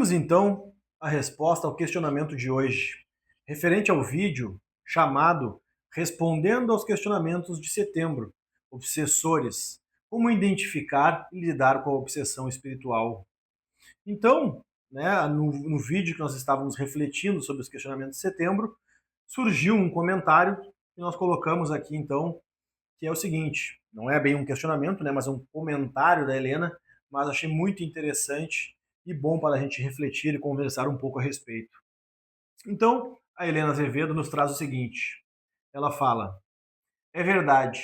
Vamos então à resposta ao questionamento de hoje, referente ao vídeo chamado Respondendo aos Questionamentos de Setembro, Obsessores, como identificar e lidar com a obsessão espiritual. Então, né, no vídeo que nós estávamos refletindo sobre os questionamentos de setembro, surgiu um comentário que nós colocamos aqui então, que é o seguinte, não é bem um questionamento, né, mas um comentário da Helena, mas achei muito interessante e bom para a gente refletir e conversar um pouco a respeito. Então, a Helena Azevedo nos traz o seguinte, ela fala, é verdade,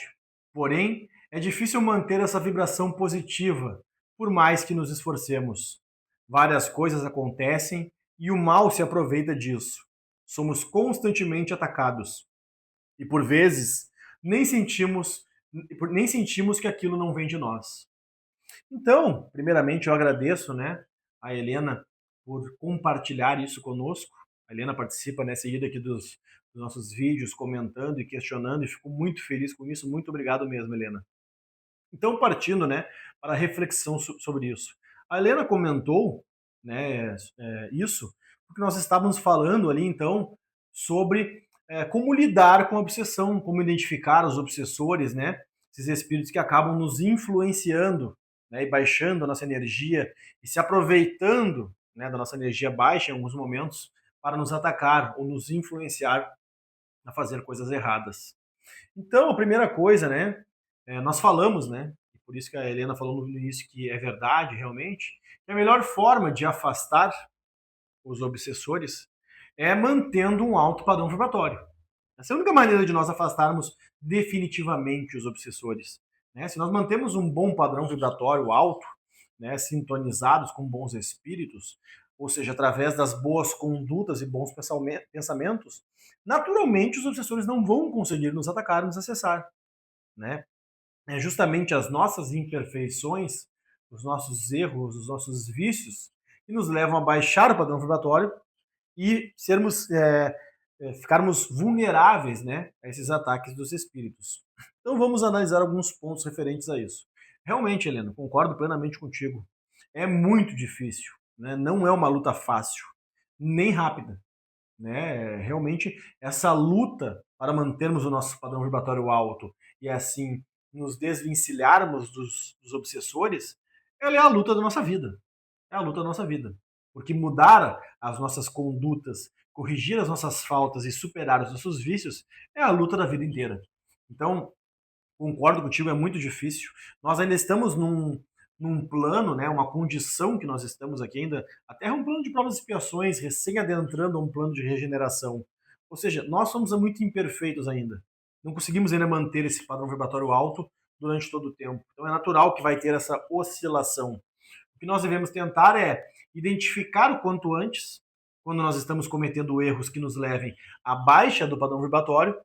porém, é difícil manter essa vibração positiva, por mais que nos esforcemos. Várias coisas acontecem e o mal se aproveita disso. Somos constantemente atacados. E por vezes, nem sentimos, nem sentimos que aquilo não vem de nós. Então, primeiramente, eu agradeço, né, a Helena por compartilhar isso conosco. A Helena participa, né, seguida aqui dos nossos vídeos, comentando e questionando, e fico muito feliz com isso. Muito obrigado mesmo, Helena. Então, partindo, né, para a reflexão sobre isso. A Helena comentou, né, isso, porque nós estávamos falando ali, então, sobre como lidar com a obsessão, como identificar os obsessores, né, esses espíritos que acabam nos influenciando, né, e baixando a nossa energia e se aproveitando, né, da nossa energia baixa em alguns momentos para nos atacar ou nos influenciar a fazer coisas erradas. Então, a primeira coisa, né, nós falamos, né, e por isso que a Helena falou no início que é verdade, realmente, que a melhor forma de afastar os obsessores é mantendo um alto padrão vibratório. Essa é a única maneira de nós afastarmos definitivamente os obsessores. Né? Se nós mantemos um bom padrão vibratório alto, né, sintonizados com bons espíritos, ou seja, através das boas condutas e bons pensamentos, naturalmente os obsessores não vão conseguir nos atacar, nos acessar. Né? É justamente as nossas imperfeições, os nossos erros, os nossos vícios, que nos levam a baixar o padrão vibratório e ficarmos vulneráveis, né, a esses ataques dos espíritos. Então vamos analisar alguns pontos referentes a isso. Realmente, Helena, concordo plenamente contigo. É muito difícil, né? Não é uma luta fácil, nem rápida. Né? Realmente, essa luta para mantermos o nosso padrão vibratório alto e assim nos desvencilharmos dos obsessores, ela é a luta da nossa vida. É a luta da nossa vida. Porque mudar as nossas condutas, corrigir as nossas faltas e superar os nossos vícios é a luta da vida inteira. Então, concordo contigo, é muito difícil. Nós ainda estamos num plano, né, uma condição que nós estamos aqui ainda. A Terra é um plano de provas e expiações, recém adentrando a um plano de regeneração. Ou seja, nós somos muito imperfeitos ainda. Não conseguimos ainda manter esse padrão vibratório alto durante todo o tempo. Então é natural que vai ter essa oscilação. O que nós devemos tentar é identificar o quanto antes, quando nós estamos cometendo erros que nos levem à baixa do padrão vibratório,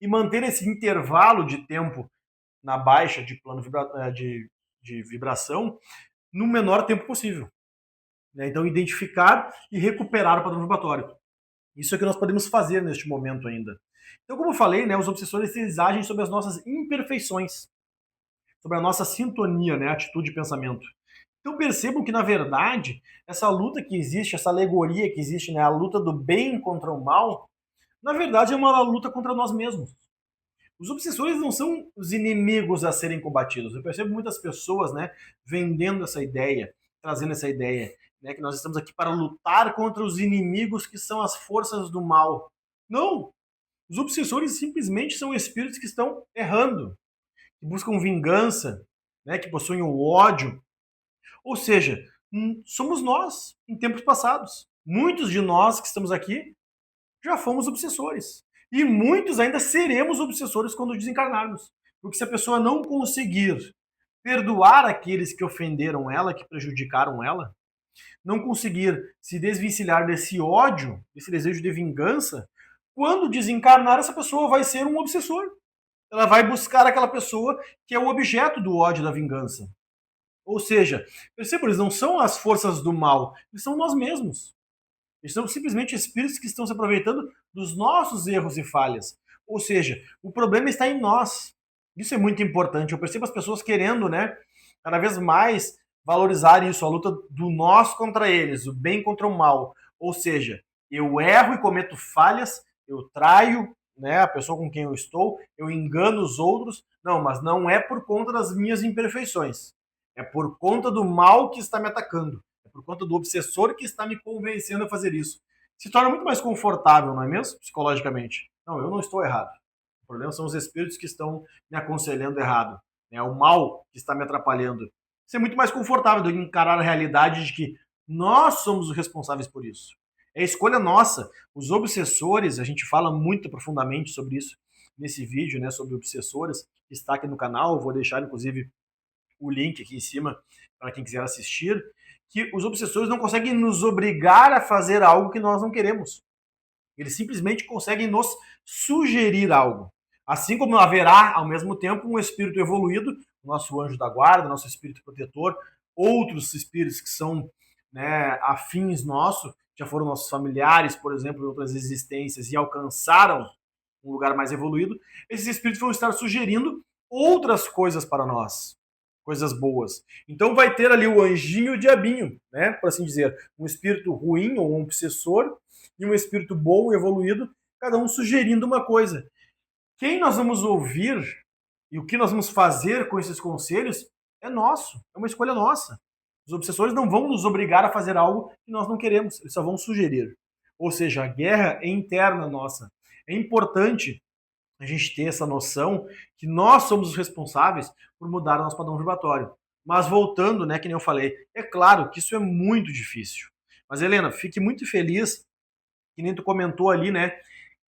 e manter esse intervalo de tempo na baixa de plano de vibração no menor tempo possível. Né? Então, identificar e recuperar o padrão vibratório. Isso é o que nós podemos fazer neste momento ainda. Então, como eu falei, né, os obsessores eles agem sobre as nossas imperfeições, sobre a nossa sintonia, né, atitude e pensamento. Então percebam que, na verdade, essa luta que existe, essa alegoria que existe, né, a luta do bem contra o mal, na verdade é uma luta contra nós mesmos. Os obsessores não são os inimigos a serem combatidos. Eu percebo muitas pessoas, né, vendendo essa ideia, trazendo essa ideia, né, que nós estamos aqui para lutar contra os inimigos que são as forças do mal. Não! Os obsessores simplesmente são espíritos que estão errando, que buscam vingança, né, que possuem o ódio. Ou seja, somos nós em tempos passados. Muitos de nós que estamos aqui já fomos obsessores. E muitos ainda seremos obsessores quando desencarnarmos. Porque se a pessoa não conseguir perdoar aqueles que ofenderam ela, que prejudicaram ela, não conseguir se desvencilhar desse ódio, desse desejo de vingança, quando desencarnar, essa pessoa vai ser um obsessor. Ela vai buscar aquela pessoa que é o objeto do ódio da vingança. Ou seja, perceba, eles não são as forças do mal, eles são nós mesmos. Eles são simplesmente espíritos que estão se aproveitando dos nossos erros e falhas. Ou seja, o problema está em nós. Isso é muito importante. Eu percebo as pessoas querendo, né, cada vez mais valorizar isso, a luta do nós contra eles, o bem contra o mal. Ou seja, eu erro e cometo falhas, eu traio, né, a pessoa com quem eu estou, eu engano os outros. Não, mas não é por conta das minhas imperfeições. É por conta do mal que está me atacando. É por conta do obsessor que está me convencendo a fazer isso. Se torna muito mais confortável, não é mesmo? Psicologicamente. Não, eu não estou errado. O problema são os espíritos que estão me aconselhando errado. É o mal que está me atrapalhando. Isso é muito mais confortável do que encarar a realidade de que nós somos os responsáveis por isso. É escolha nossa. Os obsessores, a gente fala muito profundamente sobre isso nesse vídeo, né, sobre obsessores, que está aqui no canal. Eu vou deixar, inclusive, o link aqui em cima para quem quiser assistir. Que os obsessores não conseguem nos obrigar a fazer algo que nós não queremos. Eles simplesmente conseguem nos sugerir algo. Assim como haverá, ao mesmo tempo, um espírito evoluído, nosso anjo da guarda, nosso espírito protetor, outros espíritos que são, né, afins nosso, já foram nossos familiares, por exemplo, em outras existências e alcançaram um lugar mais evoluído, esses espíritos vão estar sugerindo outras coisas para nós, coisas boas. Então vai ter ali o anjinho e o diabinho, né, por assim dizer, um espírito ruim ou um obsessor e um espírito bom e evoluído, cada um sugerindo uma coisa. Quem nós vamos ouvir e o que nós vamos fazer com esses conselhos é nosso, é uma escolha nossa. Os obsessores não vão nos obrigar a fazer algo que nós não queremos, eles só vão sugerir. Ou seja, a guerra é interna nossa. É importante a gente ter essa noção que nós somos os responsáveis por mudar o nosso padrão vibratório. Mas voltando, né, que nem eu falei, é claro que isso é muito difícil. Mas Helena, fique muito feliz, que nem tu comentou ali, né,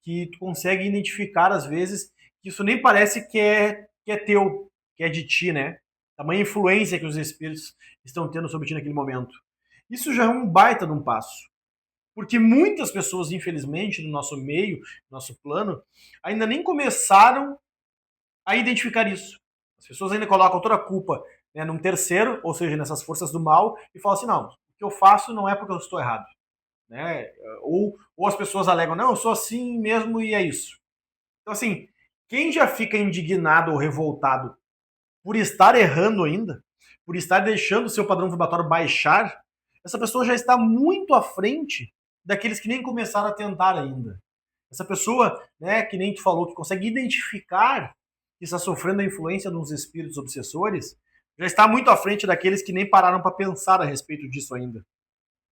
que tu consegue identificar às vezes que isso nem parece que é teu, que é de ti, né? Tamanha influência que os espíritos estão tendo sobre ti naquele momento. Isso já é um baita de um passo. Porque muitas pessoas, infelizmente, no nosso meio, no nosso plano, ainda nem começaram a identificar isso. As pessoas ainda colocam toda a culpa, né, num terceiro, ou seja, nessas forças do mal, e falam assim: não, o que eu faço não é porque eu estou errado. Né? Ou as pessoas alegam: não, eu sou assim mesmo e é isso. Então, assim, quem já fica indignado ou revoltado por estar errando ainda, por estar deixando o seu padrão vibratório baixar, essa pessoa já está muito à frente daqueles que nem começaram a tentar ainda. Essa pessoa, né, que nem tu falou, que consegue identificar que está sofrendo a influência de uns espíritos obsessores, já está muito à frente daqueles que nem pararam para pensar a respeito disso ainda.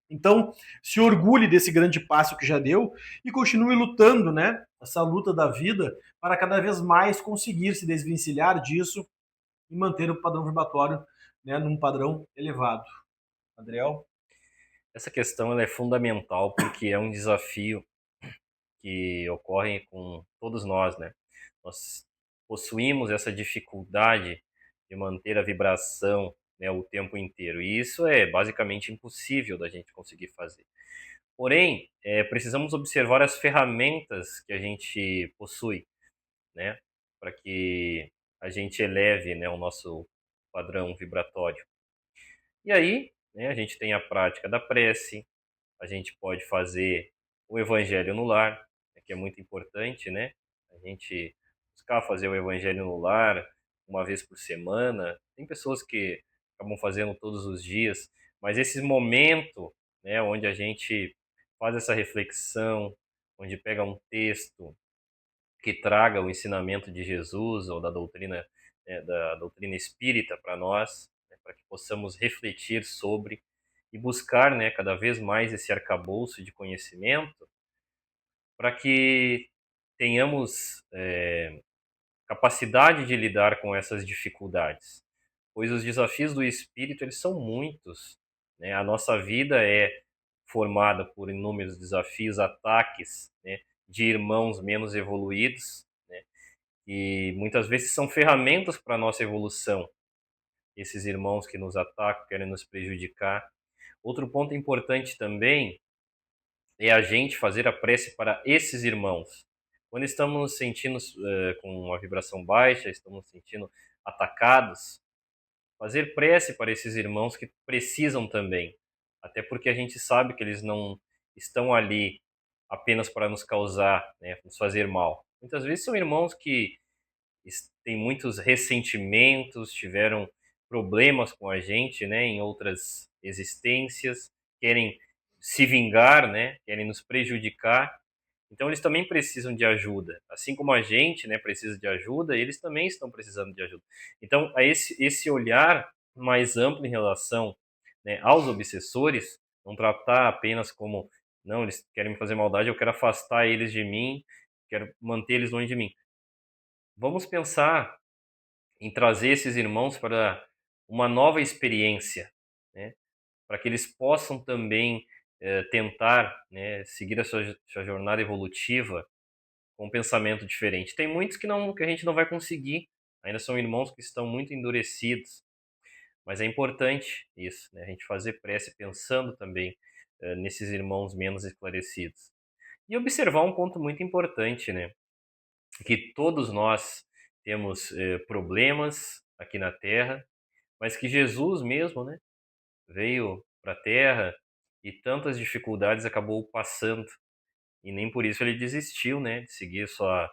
Então, se orgulhe desse grande passo que já deu e continue lutando, né? Essa luta da vida para cada vez mais conseguir se desvencilhar disso e manter o padrão vibratório, né, num padrão elevado. Adriel? Essa questão ela é fundamental porque é um desafio que ocorre com todos nós, né? Nós possuímos essa dificuldade de manter a vibração, né, o tempo inteiro. E isso é basicamente impossível da gente conseguir fazer. Porém, precisamos observar as ferramentas que a gente possui, né, para que a gente eleve, né, o nosso padrão vibratório. E aí, né, a gente tem a prática da prece, a gente pode fazer o evangelho no lar, que é muito importante, né? A gente buscar fazer o evangelho no lar uma vez por semana. Tem pessoas que acabam fazendo todos os dias, mas esse momento, né, onde a gente faz essa reflexão, onde pega um texto que traga o ensinamento de Jesus ou da doutrina espírita para nós, né, para que possamos refletir sobre e buscar, né, cada vez mais esse arcabouço de conhecimento para que tenhamos capacidade de lidar com essas dificuldades, pois os desafios do espírito eles são muitos, né? A nossa vida é formada por inúmeros desafios, ataques, né, de irmãos menos evoluídos, né, e muitas vezes são ferramentas para a nossa evolução. Esses irmãos que nos atacam, querem nos prejudicar. Outro ponto importante também é a gente fazer a prece para esses irmãos. Quando estamos nos sentindo com uma vibração baixa, estamos nos sentindo atacados, fazer prece para esses irmãos que precisam também. Até porque a gente sabe que eles não estão ali apenas para nos causar, né, nos fazer mal. Muitas vezes são irmãos que têm muitos ressentimentos, tiveram problemas com a gente, né, em outras existências, querem se vingar, né, querem nos prejudicar. Então eles também precisam de ajuda, assim como a gente, né, precisa de ajuda, eles também estão precisando de ajuda. Então esse olhar mais amplo em relação, né, aos obsessores, não tratar apenas como não, eles querem me fazer maldade, eu quero afastar eles de mim, quero manter eles longe de mim. Vamos pensar em trazer esses irmãos para uma nova experiência, né? Para que eles possam também tentar, né, seguir a sua jornada evolutiva com um pensamento diferente. Tem muitos que a gente não vai conseguir, ainda são irmãos que estão muito endurecidos, mas é importante isso, né? A gente fazer prece pensando também nesses irmãos menos esclarecidos. E observar um ponto muito importante, né? Que todos nós temos problemas aqui na Terra, mas que Jesus mesmo, né, veio para a Terra e tantas dificuldades acabou passando e nem por isso ele desistiu, né, de seguir sua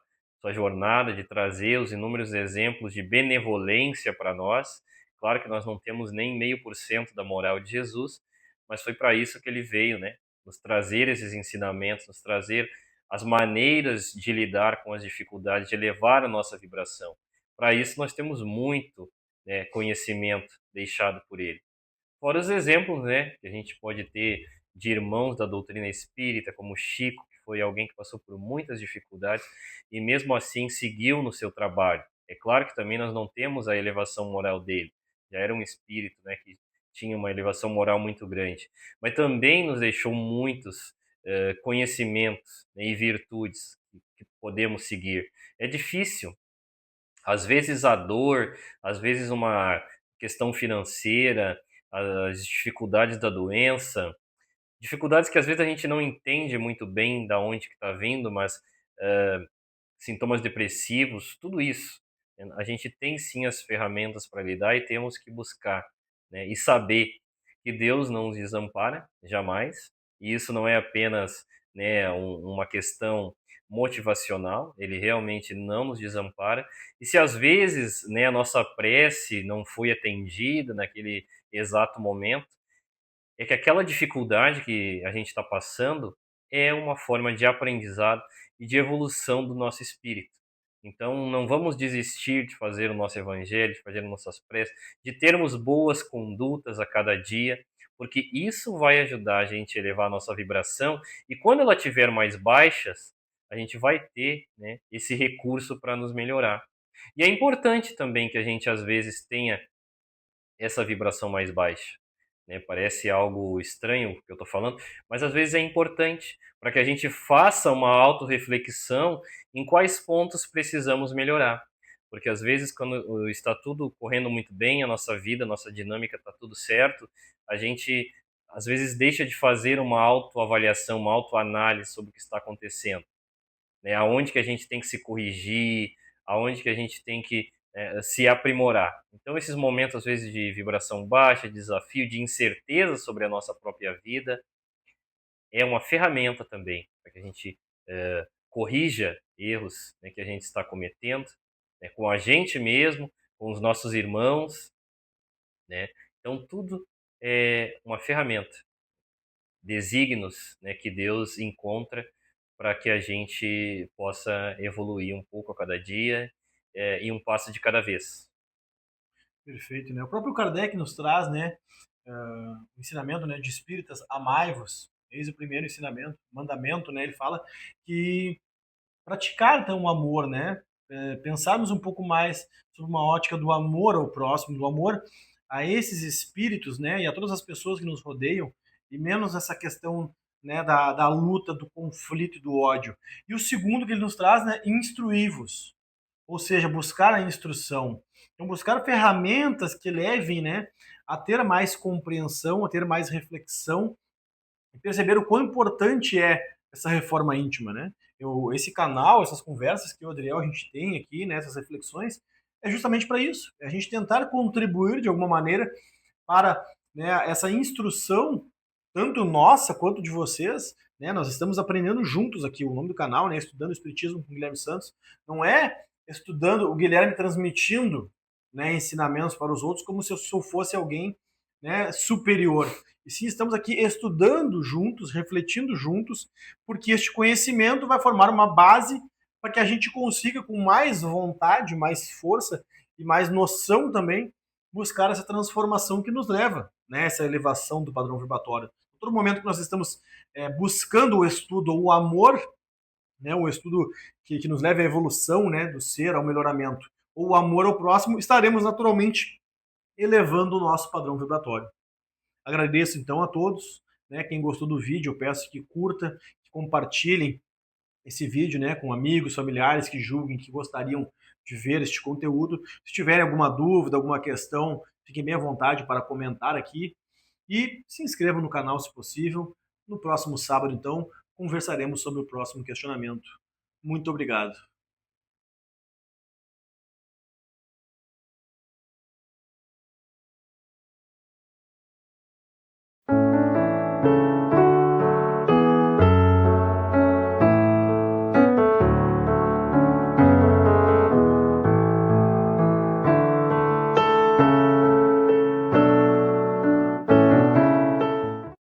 jornada, de trazer os inúmeros exemplos de benevolência para nós. Claro que nós não temos nem 0,5% da moral de Jesus, mas foi para isso que ele veio, né, nos trazer esses ensinamentos, nos trazer as maneiras de lidar com as dificuldades, de elevar a nossa vibração. Para isso nós temos muito, né, conhecimento deixado por ele. Fora os exemplos, né, que a gente pode ter de irmãos da doutrina espírita, como Chico, que foi alguém que passou por muitas dificuldades e mesmo assim seguiu no seu trabalho. É claro que também nós não temos a elevação moral dele. Já era um espírito, né, que tinha uma elevação moral muito grande, mas também nos deixou muitos conhecimentos, né, e virtudes que podemos seguir. É difícil, às vezes a dor, às vezes uma questão financeira, as dificuldades da doença, dificuldades que às vezes a gente não entende muito bem da onde que está vindo, mas sintomas depressivos, tudo isso. A gente tem sim as ferramentas para lidar e temos que buscar, né? E saber que Deus não nos desampara jamais. E isso não é apenas, né, uma questão motivacional, ele realmente não nos desampara. E se às vezes, né, a nossa prece não foi atendida naquele exato momento, é que aquela dificuldade que a gente está passando é uma forma de aprendizado e de evolução do nosso espírito. Então, não vamos desistir de fazer o nosso evangelho, de fazer nossas preces, de termos boas condutas a cada dia, porque isso vai ajudar a gente a elevar a nossa vibração e quando ela tiver mais baixas, a gente vai ter, né, esse recurso para nos melhorar. E é importante também que a gente às vezes tenha essa vibração mais baixa, né? Parece algo estranho o que eu estou falando, mas às vezes é importante para que a gente faça uma autorreflexão em quais pontos precisamos melhorar. Porque às vezes, quando está tudo correndo muito bem, a nossa vida, a nossa dinâmica está tudo certo, a gente às vezes deixa de fazer uma autoavaliação, uma autoanálise sobre o que está acontecendo, né? Aonde que a gente tem que se corrigir, aonde que a gente tem que se aprimorar. Então, esses momentos, às vezes, de vibração baixa, de desafio, de incerteza sobre a nossa própria vida, é uma ferramenta também para que a gente corrija erros, né, que a gente está cometendo, né, com a gente mesmo, com os nossos irmãos, né? Então, tudo é uma ferramenta, desígnios, né, que Deus encontra para que a gente possa evoluir um pouco a cada dia e um passo de cada vez. Perfeito, né? O próprio Kardec nos traz, né, o ensinamento, né, de espíritas, amai-vos. Eis o primeiro ensinamento, mandamento, né? Ele fala que praticar então o amor, né? Pensarmos um pouco mais sobre uma ótica do amor ao próximo, do amor a esses espíritos, né? E a todas as pessoas que nos rodeiam, e menos essa questão, né, da luta, do conflito e do ódio. E o segundo que ele nos traz, né? Instruí-vos, ou seja, buscar a instrução. Então, buscar ferramentas que levem, né, a ter mais compreensão, a ter mais reflexão e perceber o quão importante é essa reforma íntima, né? Esse canal, essas conversas que o Adriel a gente tem aqui, né, essas reflexões, é justamente para isso. É a gente tentar contribuir de alguma maneira para, né, essa instrução, tanto nossa quanto de vocês. Né? Nós estamos aprendendo juntos aqui. O nome do canal, né, Estudando o Espiritismo com Guilherme Santos, não é estudando o Guilherme transmitindo né, ensinamentos para os outros como se eu fosse alguém, né, superior. E sim, estamos aqui estudando juntos, refletindo juntos, porque este conhecimento vai formar uma base para que a gente consiga, com mais vontade, mais força e mais noção também, buscar essa transformação que nos leva, né, essa elevação do padrão vibratório. Todo momento que nós estamos buscando o estudo, o amor, né, o estudo que nos leva à evolução, né, do ser, ao melhoramento, ou o amor ao próximo, estaremos naturalmente elevando o nosso padrão vibratório. Agradeço então a todos, né, quem gostou do vídeo, eu peço que curta, que compartilhem esse vídeo, né, com amigos, familiares que julguem que gostariam de ver este conteúdo. Se tiverem alguma dúvida, alguma questão, fiquem bem à vontade para comentar aqui e se inscrevam no canal se possível. No próximo sábado, então, conversaremos sobre o próximo questionamento. Muito obrigado.